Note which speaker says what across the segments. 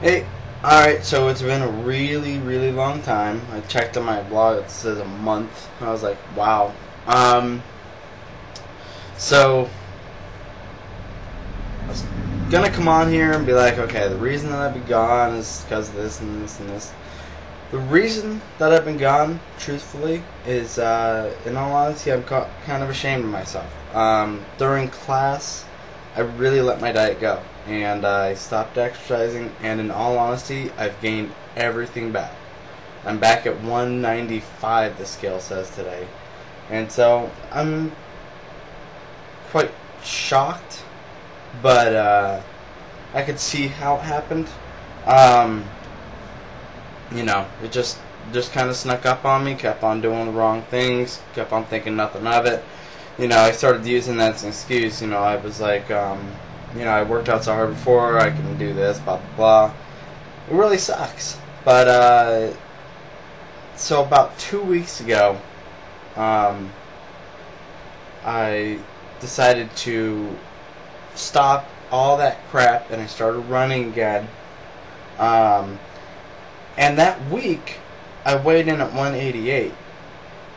Speaker 1: Hey, alright, so it's been a really, really long time. I checked on my blog, it says a month. I was like, wow. Um, so, I was gonna come on here and be like, okay, the reason that I've been gone is because of this and this and this. The reason that I've been gone, truthfully, is, in all honesty, I'm kind of ashamed of myself. During class, I really let my diet go, and I stopped exercising, and in all honesty, I've gained everything back. I'm back at 195, the scale says today, and so I'm quite shocked, but I could see how it happened. Um, it just kind of snuck up on me, kept on doing the wrong things, kept on thinking nothing of it. I started using that as an excuse. I was like, I worked out so hard before, I can do this, blah, blah, blah. It really sucks. But, so about 2 weeks ago, I decided to stop all that crap, and I started running again. And that week, I weighed in at 188.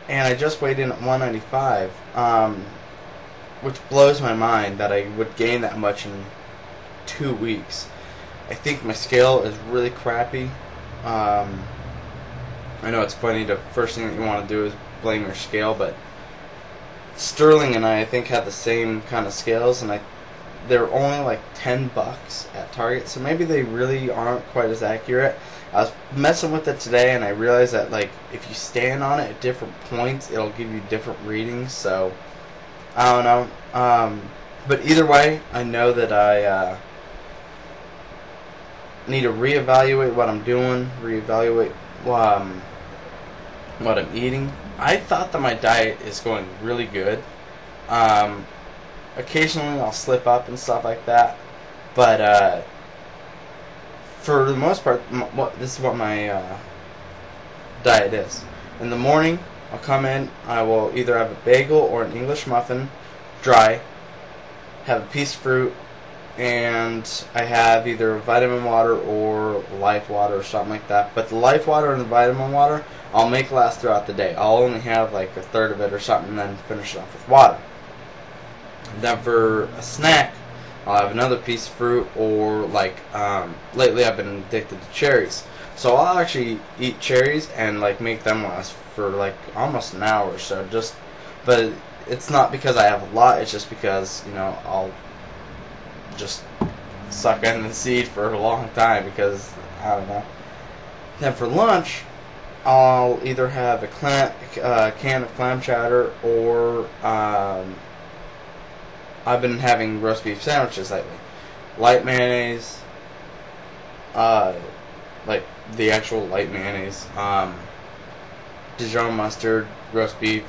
Speaker 1: And I just weighed in at 195, which blows my mind that I would gain that much in 2 weeks. I think my scale is really crappy. I know it's funny, the first thing that you want to do is blame your scale, but Sterling and I think, had the same kind of scales, and they're only like $10 at Target, so maybe they really aren't quite as accurate. I was messing with it today, and I realized that, like, if you stand on it at different points, it'll give you different readings. So I don't know. But either way, I know that I need to reevaluate what I'm doing, reevaluate what I'm eating. I thought that my diet is going really good. Occasionally I'll slip up and stuff like that, but for the most part, this is what my diet is. In the morning, I'll come in, I will either have a bagel or an English muffin, dry, have a piece of fruit, and I have either vitamin water or life water or something like that. But the life water and the vitamin water, I'll make last throughout the day. I'll only have like a third of it or something, and then finish it off with water. Then for a snack, I'll have another piece of fruit, or like, lately I've been addicted to cherries. So I'll actually eat cherries and like make them last for like almost an hour or so. But it's not because I have a lot, it's just because, I'll just suck in the seed for a long time because, I don't know. Then for lunch, I'll either have a can of clam chowder, or I've been having roast beef sandwiches lately. Light mayonnaise, like the actual light mayonnaise, Dijon mustard, roast beef,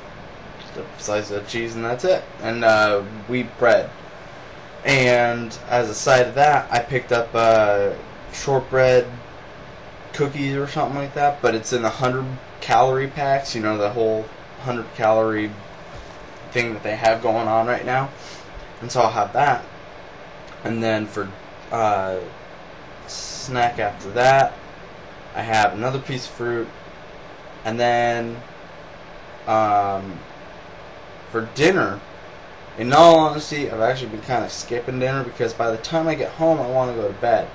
Speaker 1: just a slice of cheese, and that's it. And wheat bread. And as a side of that, I picked up shortbread cookies or something like that, but it's in the 100-calorie packs, the whole 100-calorie thing that they have going on right now. And so I'll have that. And then for snack after that, I have another piece of fruit. And then for dinner, in all honesty, I've actually been kind of skipping dinner because by the time I get home, I want to go to bed.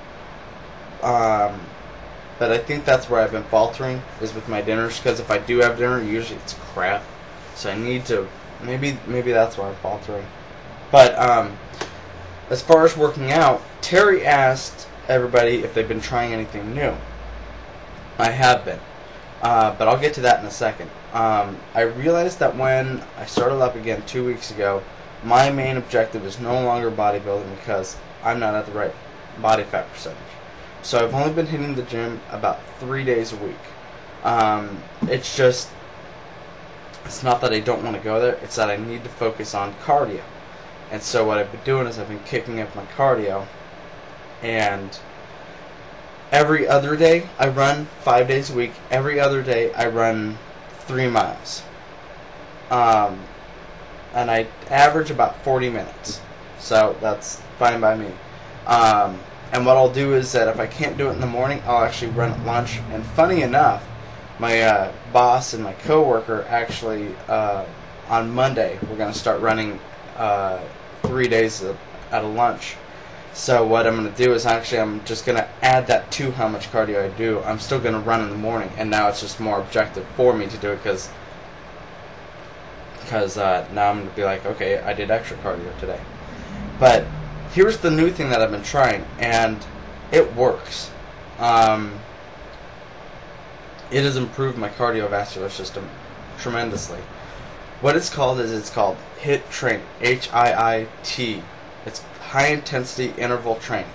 Speaker 1: But I think that's where I've been faltering, is with my dinners, because if I do have dinner, usually it's crap. So I need to, maybe that's where I'm faltering. But as far as working out, Terry asked everybody if they've been trying anything new. I have been, but I'll get to that in a second. I realized that when I started up again 2 weeks ago, my main objective is no longer bodybuilding because I'm not at the right body fat percentage. So I've only been hitting the gym about 3 days a week. It's not that I don't want to go there, it's that I need to focus on cardio. And so what I've been doing is I've been kicking up my cardio, and every other day I run 5 days a week. Every other day I run 3 miles. And I average about 40 minutes. So that's fine by me. And what I'll do is that if I can't do it in the morning, I'll actually run at lunch. And funny enough, my boss and my coworker actually on Monday we're going to start running 3 days at a lunch. So what I'm going to do is actually I'm just going to add that to how much cardio I do. I'm still going to run in the morning, and now it's just more objective for me to do it because now I'm going to be like, okay, I did extra cardio today. But here's the new thing that I've been trying, and it works. It has improved my cardiovascular system tremendously. What it's called is HIIT training, HIIT. It's high intensity interval training.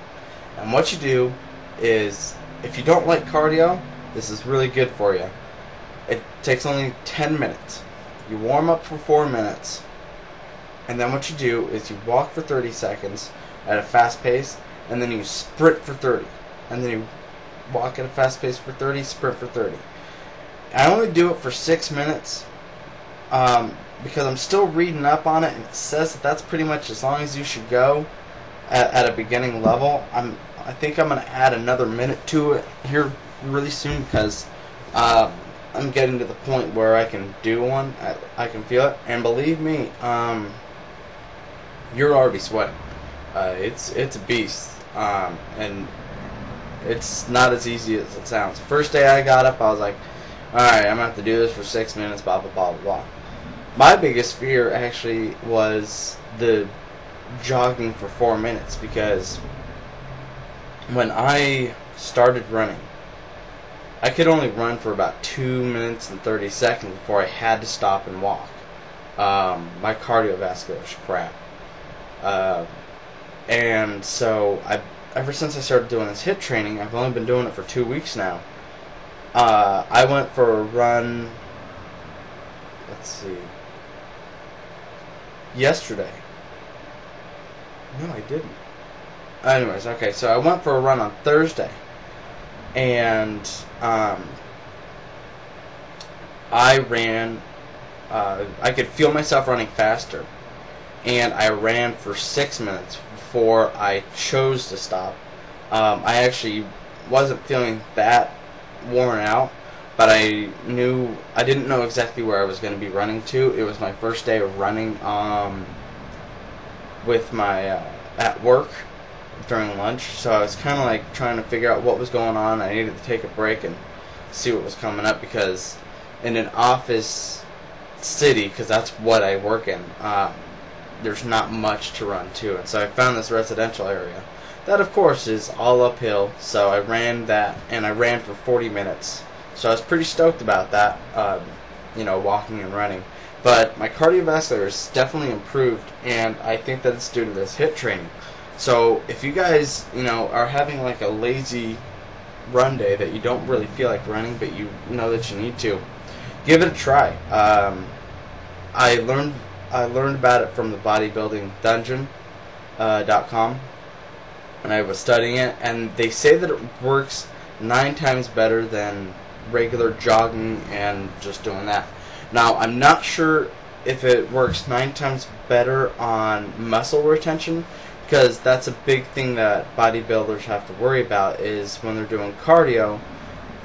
Speaker 1: And what you do is, if you don't like cardio, this is really good for you. It takes only 10 minutes. You warm up for 4 minutes, and then what you do is you walk for 30 seconds at a fast pace, and then you sprint for 30. And then you walk at a fast pace for 30, sprint for 30. I only do it for 6 minutes because I'm still reading up on it, and it says that that's pretty much as long as you should go at a beginning level. I think I'm going to add another minute to it here really soon because I'm getting to the point where I can do one. I can feel it, and believe me, you're already sweating. It's a beast, and it's not as easy as it sounds. First day I got up, I was like, alright, I'm going to have to do this for 6 minutes, blah, blah, blah, blah, blah. My biggest fear actually was the jogging for 4 minutes, because when I started running, I could only run for about 2 minutes and 30 seconds before I had to stop and walk. My cardiovascular is crap. And so ever since I started doing this HIIT training, I've only been doing it for 2 weeks now. I went for a run, let's see, yesterday. No, I didn't. Anyways, okay, so I went for a run on Thursday, and I ran, I could feel myself running faster, and I ran for 6 minutes before I chose to stop. I actually wasn't feeling that worn out, but I didn't know exactly where I was going to be running to. It was my first day of running with my at work during lunch, so I was kind of like trying to figure out what was going on. I needed to take a break and see what was coming up, because in an office city, because that's what I work in, there's not much to run to, and so I found this residential area that of course is all uphill. So I ran that, and I ran for 40 minutes, so I was pretty stoked about that, walking and running. But my cardiovascular is definitely improved, and I think that it's due to this HIIT training. So if you guys, are having like a lazy run day that you don't really feel like running, but you know that you need to, give it a try. I learned about it from the bodybuilding dungeon.com, and I was studying it, and they say that it works 9 times better than regular jogging and just doing that. Now, I'm not sure if it works 9 times better on muscle retention, because that's a big thing that bodybuilders have to worry about, is when they're doing cardio,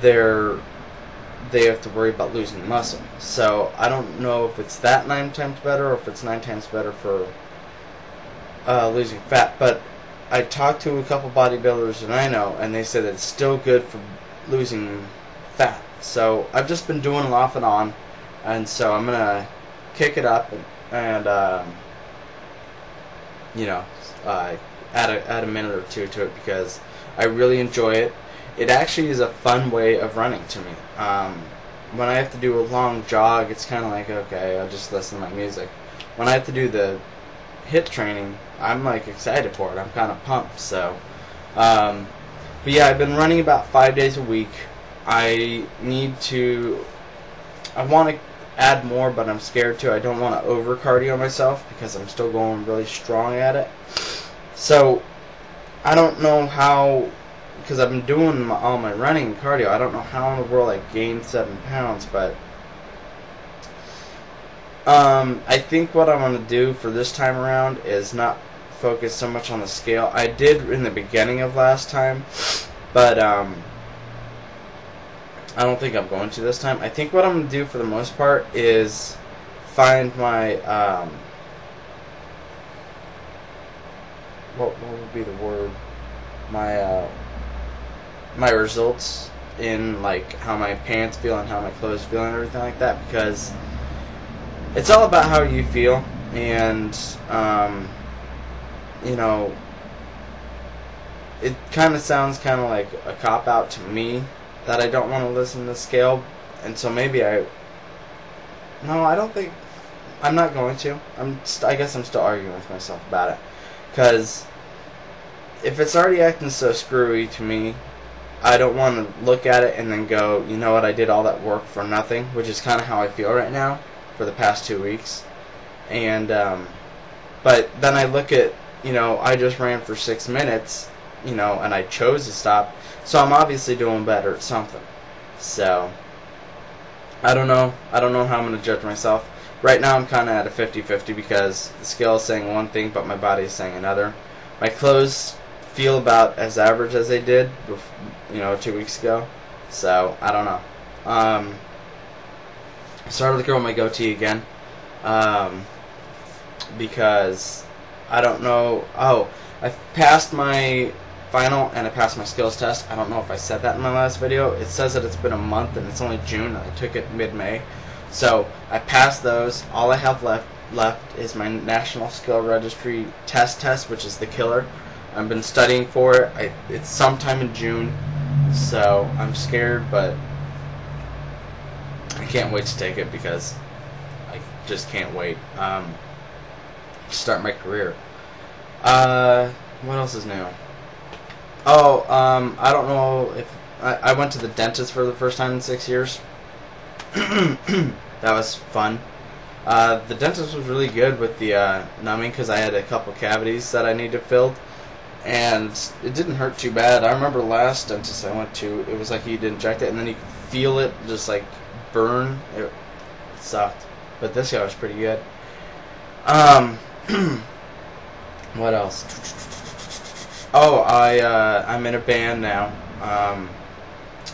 Speaker 1: they have to worry about losing muscle. So I don't know if it's that 9 times better, or if it's 9 times better for losing fat. But I talked to a couple bodybuilders that I know, and they said it's still good for losing fat. So I've just been doing it off and on, and so I'm gonna kick it up and add a minute or two to it, because I really enjoy it. It actually is a fun way of running to me. When I have to do a long jog, it's kind of like, okay, I'll just listen to my music. When I have to do the HIIT training, I'm like excited for it. I'm kind of pumped. So, but yeah, I've been running about 5 days a week. I want to add more, but I'm scared to. I don't want to over cardio myself, because I'm still going really strong at it. So I don't know how, because I've been doing all my running and cardio, I don't know how in the world I gained 7 pounds, but I think what I'm going to do for this time around is not focus so much on the scale. I did in the beginning of last time, but I don't think I'm going to this time. I think what I'm going to do for the most part is find my what would be the word? My results in like how my pants feel and how my clothes feel and everything like that, because it's all about how you feel. And you know, it kind of sounds kind of like a cop out to me that I don't want to listen to the scale, and so maybe no, I don't think I'm not going to. I guess I'm still arguing with myself about it, because if it's already acting so screwy to me, I don't want to look at it and then go, you know what, I did all that work for nothing, which is kind of how I feel right now for the past 2 weeks. And but then I look at, you know, I just ran for 6 minutes, you know, and I chose to stop, so I'm obviously doing better at something. So I don't know how I'm going to judge myself. Right now I'm kind of at a 50-50, because the scale is saying one thing but my body is saying another. My clothes feel about as average as they did, you know, 2 weeks ago. So I don't know. I started to grow my goatee again, because I don't know. Oh, I passed my final and I passed my skills test. I don't know if I said that in my last video. It says that it's been a month and it's only June. I took it mid-May, so I passed those. All I have left is my National Skill Registry test, which is the killer. I've been studying for it. It's sometime in June, so I'm scared, but I can't wait to take it, because I just can't wait to start my career. What else is new? Oh, I don't know if I went to the dentist for the first time in 6 years. That was fun. The dentist was really good with the numbing, because I had a couple cavities that I needed filled, and it didn't hurt too bad. I remember the last dentist I went to, it was like he'd inject it and then you could feel it just like burn. It sucked, but this guy was pretty good. What else? Oh, I'm in a band now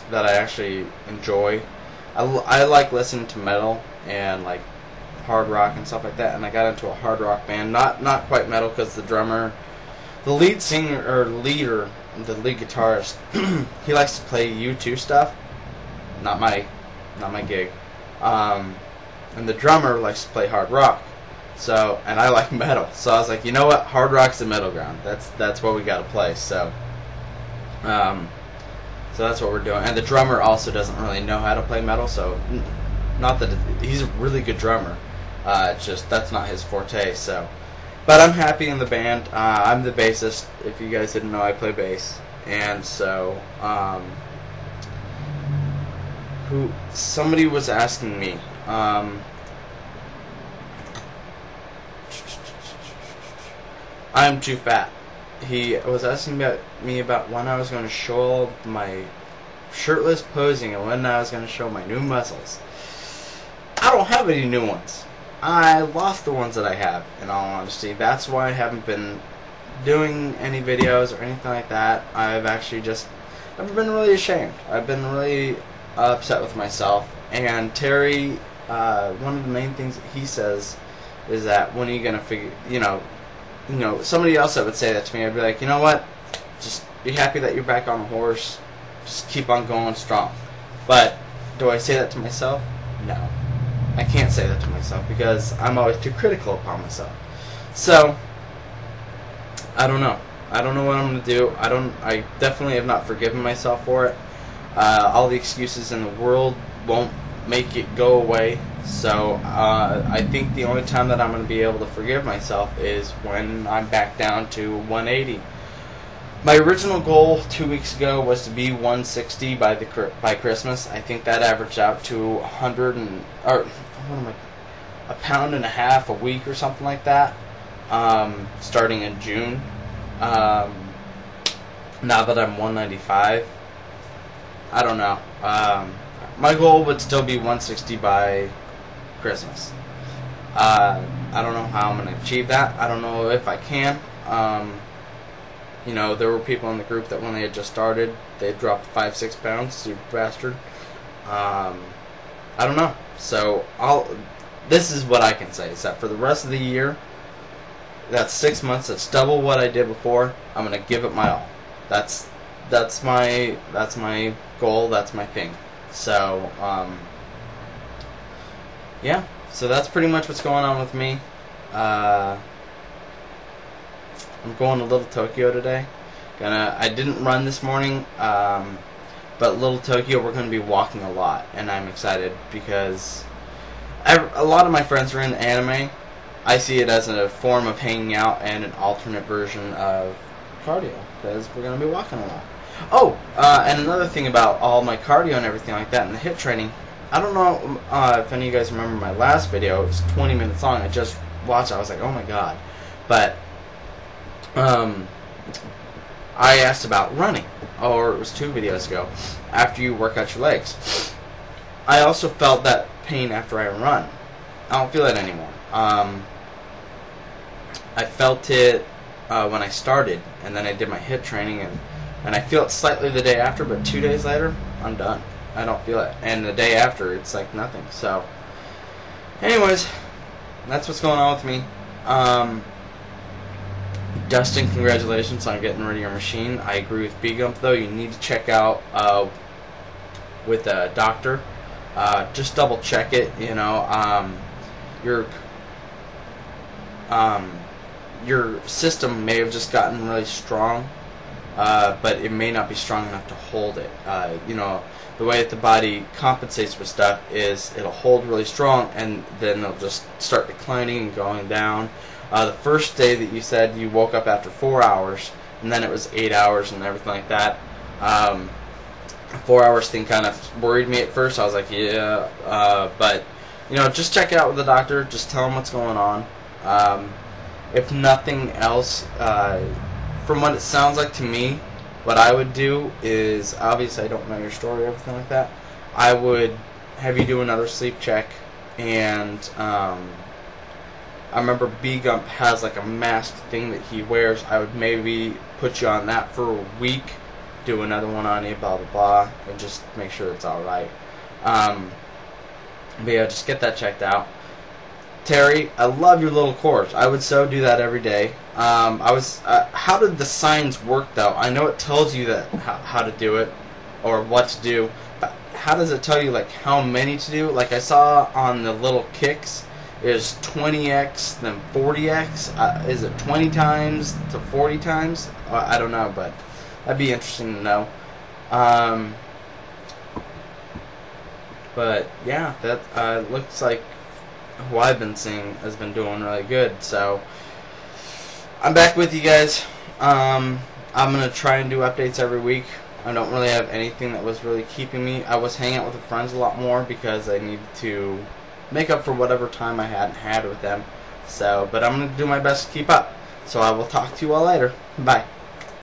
Speaker 1: that I actually enjoy. I like listening to metal and like hard rock and stuff like that, and I got into a hard rock band. Not quite metal, because the lead singer, or leader, the lead guitarist, he likes to play U2 stuff. Not my gig. And the drummer likes to play hard rock. So, and I like metal. So I was like, you know what? Hard rock's the middle ground. That's what we gotta play. So, so that's what we're doing. And the drummer also doesn't really know how to play metal. So, not that he's a really good drummer. It's just that's not his forte. So. But I'm happy in the band. I'm the bassist. If you guys didn't know, I play bass. And so, somebody was asking me, I'm too fat. He was asking me about when I was going to show my shirtless posing and when I was going to show my new muscles. I don't have any new ones. I lost the ones that I have, in all honesty. That's why I haven't been doing any videos or anything like that. I've been really ashamed. I've been really upset with myself. And Terry, one of the main things that he says is that, when are you going to figure, you know, somebody else that would say that to me, I'd be like, you know what, just be happy that you're back on the horse. Just keep on going strong. But do I say that to myself? No. I can't say that to myself, because I'm always too critical upon myself. So, I don't know. I don't know what I'm going to do. I definitely have not forgiven myself for it. All the excuses in the world won't make it go away. So, I think the only time that I'm going to be able to forgive myself is when I'm back down to 180. My original goal 2 weeks ago was to be 160 by Christmas. I think that averaged out to a pound and a half a week or something like that, starting in June. Now that I'm 195, I don't know. My goal would still be 160 by Christmas. I don't know how I'm going to achieve that. I don't know if I can. You know, there were people in the group that when they had just started, they dropped 5-6 pounds, super bastard. I don't know. So this is what I can say, is that for the rest of the year, that's 6 months, that's double what I did before, I'm gonna give it my all. That's my goal, that's my thing. So, yeah, so that's pretty much what's going on with me. I'm going to Little Tokyo today. I didn't run this morning, but Little Tokyo we're going to be walking a lot, and I'm excited because a lot of my friends are in anime. I see it as a form of hanging out and an alternate version of cardio, because we're going to be walking a lot. Oh, and another thing about all my cardio and everything like that and the HIIT training, I don't know if any of you guys remember my last video. It was 20 minutes long. I just watched it. I was like, oh my god. But I asked about running, or it was 2 videos ago, after you work out your legs. I also felt that pain after I run. I don't feel it anymore. I felt it when I started, and then I did my HIIT training, and I feel it slightly the day after, but 2 days later, I'm done. I don't feel it. And the day after, it's like nothing. So, anyways, that's what's going on with me. Dustin, congratulations on getting rid of your machine. I agree with B-Gump, though. You need to check out with a doctor. Just double check it. You know, your system may have just gotten really strong, but it may not be strong enough to hold it. You know, the way that the body compensates for stuff is it'll hold really strong, and then it'll just start declining and going down. The first day that you said you woke up after 4 hours, and then it was 8 hours and everything like that. 4 hours thing kind of worried me at first. I was like, yeah, but you know, just check it out with the doctor. Just tell him what's going on. If nothing else, from what it sounds like to me, what I would do is, obviously I don't know your story or everything like that, I would have you do another sleep check, and I remember B-Gump has like a mask thing that he wears. I would maybe put you on that for a week, do another one on you, blah blah blah, and just make sure it's alright. But yeah, just get that checked out. Terry, I love your little course. I would so do that every day. How did the signs work though? I know it tells you that how to do it, or what to do, but how does it tell you like how many to do? Like I saw on the little kicks, is 20x, then 40x? Is it 20 times to 40 times? I don't know, but that'd be interesting to know. But yeah, that looks like who I've been seeing has been doing really good. So I'm back with you guys. I'm gonna try and do updates every week. I don't really have anything that was really keeping me. I was hanging out with the friends a lot more because I needed to make up for whatever time I hadn't had with them. So, but I'm going to do my best to keep up. So I will talk to you all later. Bye.